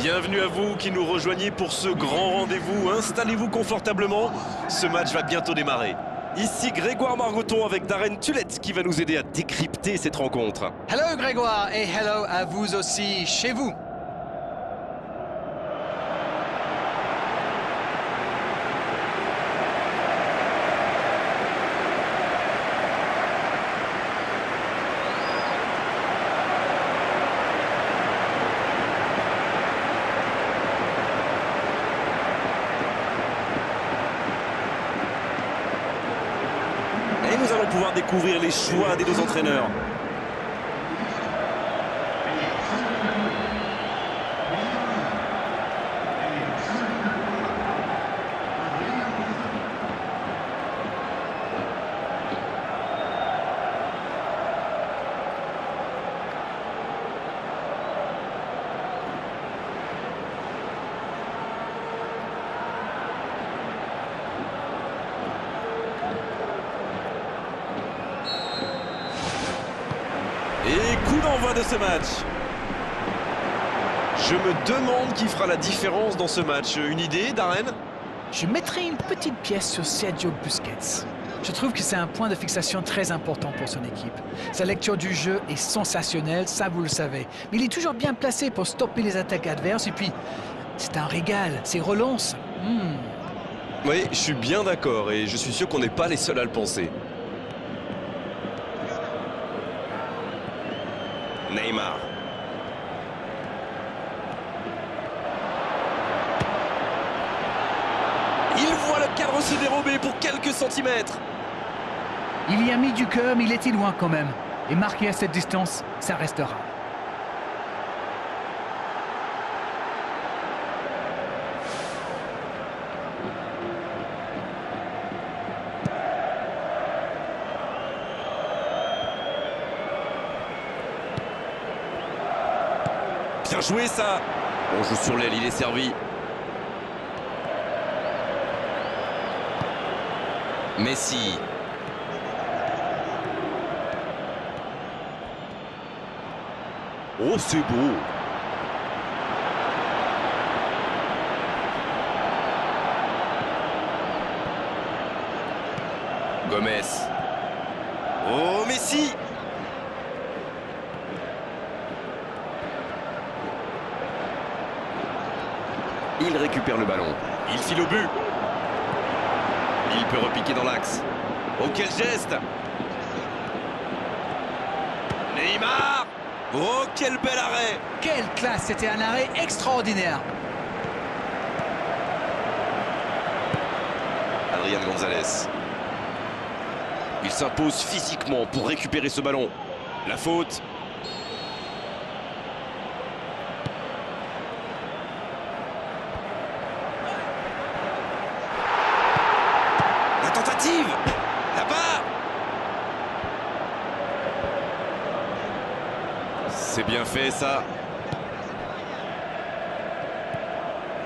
Bienvenue à vous qui nous rejoignez pour ce grand rendez-vous. Installez-vous confortablement, ce match va bientôt démarrer. Ici Grégoire Margoton avec Darren Tulette qui va nous aider à décrypter cette rencontre. Hello Grégoire et hello à vous aussi chez vous. Et nous allons pouvoir découvrir les choix des deux entraîneurs. Et coup d'envoi de ce match. Je me demande qui fera la différence dans ce match. Une idée, Darren? Je mettrai une petite pièce sur Sergio Busquets. Je trouve que c'est un point de fixation très important pour son équipe. Sa lecture du jeu est sensationnelle, ça vous le savez. Mais il est toujours bien placé pour stopper les attaques adverses et puis c'est un régal, ses relances. Oui, je suis bien d'accord et je suis sûr qu'on n'est pas les seuls à le penser. Neymar. Il voit le cadre se dérober pour quelques centimètres. Il y a mis du cœur, mais il était loin quand même. Et marqué à cette distance, ça restera. Bien joué ça. On joue sur l'aile, il est servi. Messi. Oh, c'est beau. Gomez. Oh, Messi. Il récupère le ballon. Il file au but. Il peut repiquer dans l'axe. Oh, quel geste! Neymar! Oh, quel bel arrêt! Quelle classe, c'était un arrêt extraordinaire. Adrian Gonzalez. Il s'impose physiquement pour récupérer ce ballon. La faute. La tentative! Là-bas! C'est bien fait ça.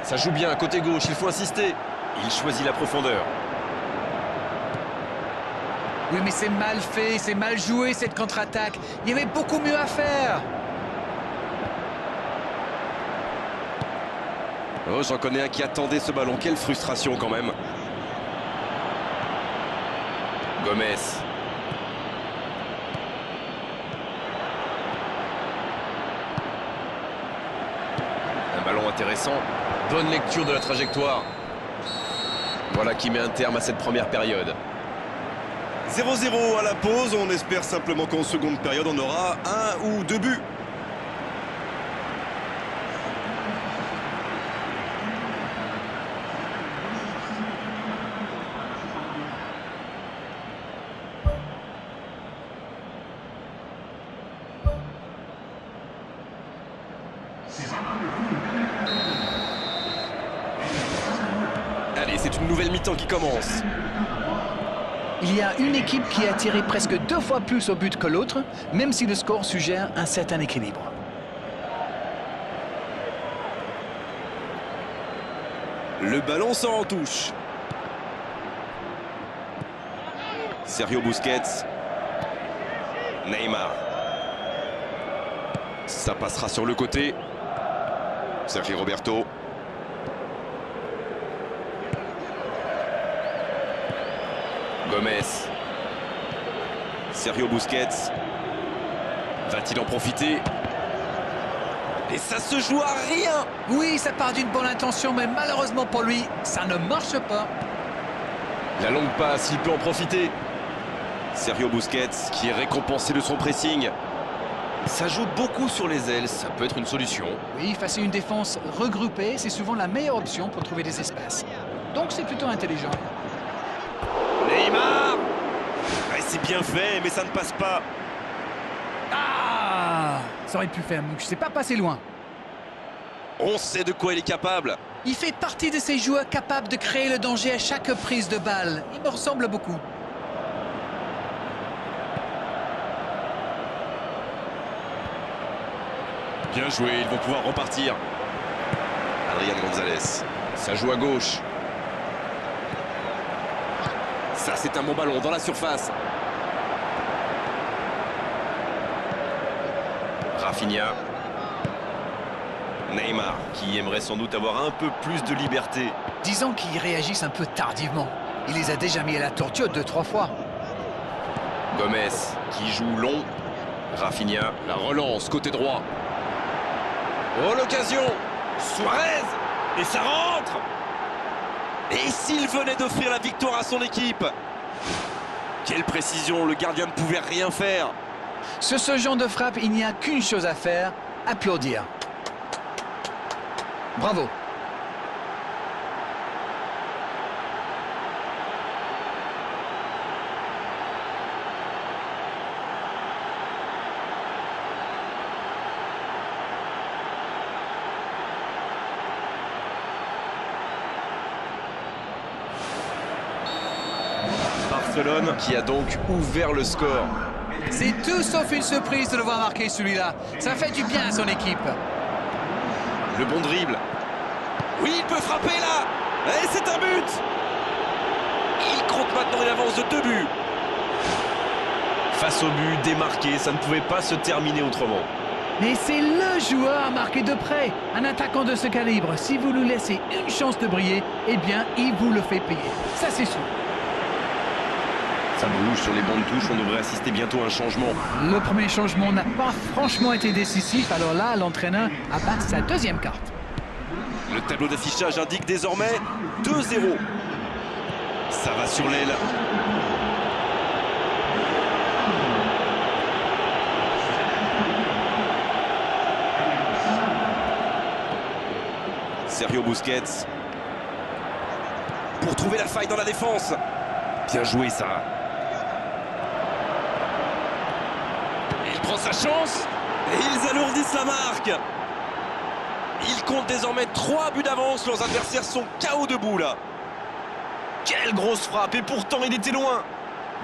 Ça joue bien, côté gauche, il faut insister. Il choisit la profondeur. Oui, mais c'est mal fait, c'est mal joué cette contre-attaque. Il y avait beaucoup mieux à faire. Oh, j'en connais un qui attendait ce ballon. Quelle frustration quand même. Gomez. Un ballon intéressant. Bonne lecture de la trajectoire. Voilà qui met un terme à cette première période. 0-0 à la pause. On espère simplement qu'en seconde période, on aura un ou deux buts. Allez, c'est une nouvelle mi-temps qui commence. Il y a une équipe qui a tiré presque 2 fois plus au but que l'autre, même si le score suggère un certain équilibre. Le ballon sort en touche. Sergio Busquets. Neymar. Ça passera sur le côté. Sergio Roberto. Gomez. Sergio Busquets. Va-t-il en profiter? Et ça se joue à rien. Oui, ça part d'une bonne intention, mais malheureusement pour lui, ça ne marche pas. La longue passe, il peut en profiter. Sergio Busquets qui est récompensé de son pressing. Ça joue beaucoup sur les ailes, ça peut être une solution. Oui, face à une défense regroupée, c'est souvent la meilleure option pour trouver des espaces. Donc c'est plutôt intelligent. Neymar. Ouais, c'est bien fait, mais ça ne passe pas. Ah, ça aurait pu faire mieux, je sais pas passer loin. On sait de quoi il est capable. Il fait partie de ces joueurs capables de créer le danger à chaque prise de balle. Il me ressemble beaucoup. Bien joué, ils vont pouvoir repartir. Adrian Gonzalez. Ça joue à gauche. Ça, c'est un bon ballon dans la surface. Rafinha. Neymar, qui aimerait sans doute avoir un peu plus de liberté. Disons qu'ils réagissent un peu tardivement. Il les a déjà mis à la torture 2-3 fois. Gomez, qui joue long. Rafinha, la relance, côté droit. Oh, l'occasion! Suarez! Et ça rentre! Et s'il venait d'offrir la victoire à son équipe? Quelle précision, le gardien ne pouvait rien faire. Sur ce genre de frappe, il n'y a qu'une chose à faire, applaudir. Bravo. Barcelone qui a donc ouvert le score. C'est tout sauf une surprise de le voir marquer celui-là. Ça fait du bien à son équipe. Le bon dribble. Oui, il peut frapper là. Et c'est un but. Il compte maintenant une avance de 2 buts. Face au but démarqué, ça ne pouvait pas se terminer autrement. Mais c'est le joueur à marquer de près. Un attaquant de ce calibre, si vous lui laissez une chance de briller, eh bien, il vous le fait payer. Ça, c'est sûr. Ça bouge sur les bandes touches, on devrait assister bientôt à un changement. Le premier changement n'a pas franchement été décisif, alors là, l'entraîneur abat sa deuxième carte. Le tableau d'affichage indique désormais 2-0. Ça va sur l'aile. Sergio Busquets. Pour trouver la faille dans la défense. Bien joué, ça. Il prend sa chance. Et ils alourdissent la marque. Ils comptent désormais 3 buts d'avance. Leurs adversaires sont KO debout, là. Quelle grosse frappe. Et pourtant, il était loin.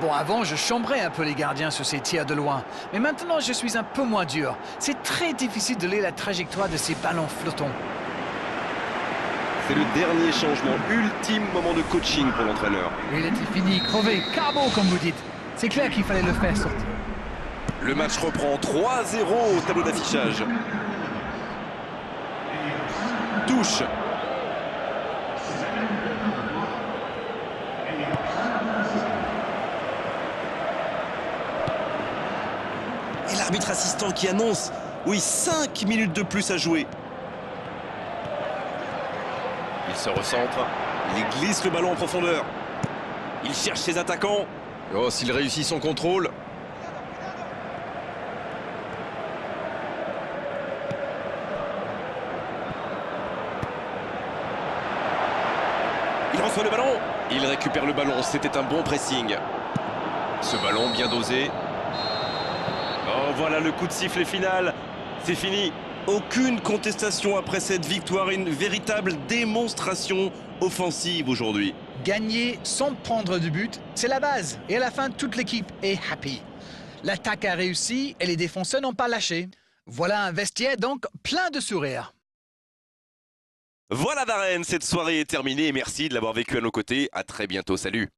Bon, avant, je chambrais un peu les gardiens sur ces tirs de loin. Mais maintenant, je suis un peu moins dur. C'est très difficile de lire la trajectoire de ces ballons flottants. C'est le dernier changement, ultime moment de coaching pour l'entraîneur. Il était fini, crevé, carbo comme vous dites. C'est clair qu'il fallait le faire sortir. Le match reprend 3-0 au tableau d'affichage. Touche. Et l'arbitre assistant qui annonce, oui, 5 minutes de plus à jouer. Il se recentre, il glisse le ballon en profondeur. Il cherche ses attaquants. Oh, s'il réussit son contrôle. Il reçoit le ballon. Il récupère le ballon, c'était un bon pressing. Ce ballon bien dosé. Oh, voilà le coup de sifflet final. C'est fini. Aucune contestation après cette victoire, une véritable démonstration offensive aujourd'hui. Gagner sans prendre de but, c'est la base. Et à la fin, toute l'équipe est happy. L'attaque a réussi et les défenseurs n'ont pas lâché. Voilà un vestiaire donc plein de sourires. Voilà Darren, cette soirée est terminée et merci de l'avoir vécu à nos côtés. À très bientôt, salut.